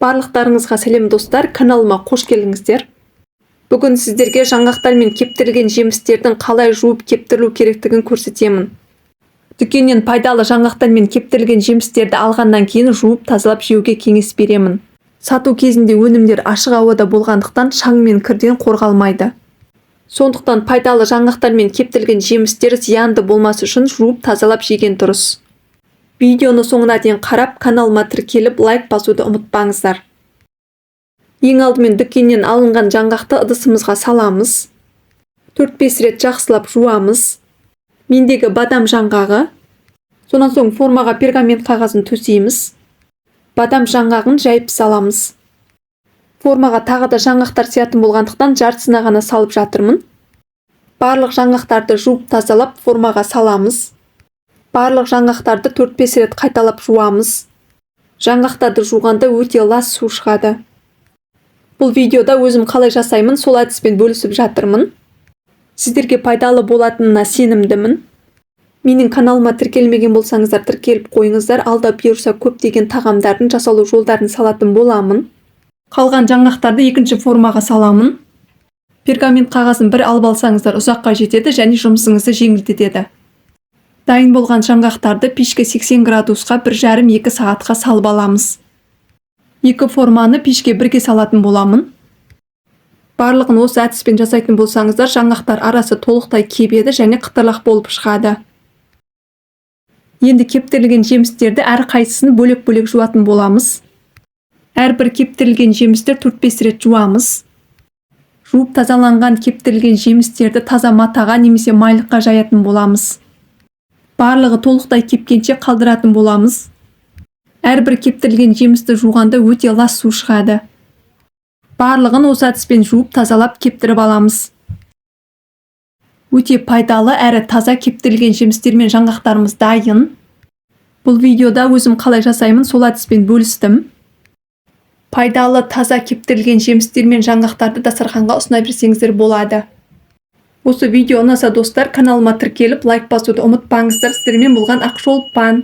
Барлықтарыңызға сәлем достар, каналыма қош келдіңіздер. Бүгін сіздерге жаңғақтар мен кептірілген жемістердің қалай жуып кептірілу керектігін көрсетемін. Дүкеннен пайдалы жаңғақтар мен кептірілген жемістерді алғаннан кейін жуып тазалап жеуге кеңес беремін. Сату кезінде өнімдер ашық ауада болғандықтан шаң мен кірден қорғалмайды. Сондықтан пайдалы жаңғақтар мен кептірілген жемістер зиянды болмас үшін жуып тазалап жеген дұрыс. Видеоны соңына дейін қарап, каналыма тіркеліп, лайк басуды ұмытпаңыздар. Ең алдымен дүкеннен алынған жаңғақты ыдысымызға саламыз. 4-5 рет жақсылап жуамыз. Мендегі бадам жаңғағы. Сонан соң формаға пергамент қағазын төсейміз. Бадам жаңғағын жайып саламыз. Формаға тағы да жаңғақтар сиятын болғандықтан жартысына ғана салып жатырмын. Барлық жаңғақтарды жуып тазалап формаға саламыз. Барлық жаңғақтарды 4-5 рет қайталап жуамыз. Жаңғақтарды жуғанда өте лас су шығады. Бұл видеода өзім қалай жасаймын, сол әдіспен бөлісіп жатырмын. Сіздерге пайдалы болатынына сенімдімін. Менің каналыма тіркелмеген болсаңыздар, тіркеліп қойыңыздар. Алда бұйырса көптеген тағамдардың жасалу жолдарын салатын боламын. Қалған жаңғақтарды екінші формаға саламын. Пергамент қағазын бір алып алсаңыздар ұзаққа жетеді және жұмысыңызды жеңілдетеді. Дайын болған жаңғақтарды пешке 80 градусқа 1,5-2 сағатқа салып аламыз. Екі форманы пешке бірге салатын боламын. Барлығын осы әдіспен жасайтын болсаңыздар, жаңғақтар арасы толықтай кебеді және қытырлақ болып шығады. Енді кептірілген жемістерді әрқайсысын бөлек-бөлек жуатын боламыз. Әрбір кептірілген жемісті 4-5 рет жуамыз. Жуып тазаланған кептірілген жемістерді таза матаға немесе майлыққа жаятын боламыз. Барлығы толықтай кепкенше қалдыратын боламыз. Әрбір кептірілген жемісті жуғанда өте лас су шығады. Барлығын осы әдіспен жуып тазалап кептіріп аламыз. Өте пайдалы әрі таза кептірілген жемістер мен жаңғақтарымыз дайын. Бұл видеода өзім қалай жасаймын, сол әдіспен бөлістім. Пайдалы таза кептірілген жемістер мен жаңғақтарды дастарханға ұсына берсеңіздер болады. Осы видео ұнаса достар, каналыма тіркеліп, лайк басуды ұмытпаңыздар. Сіздермен болған Ақжол Пан.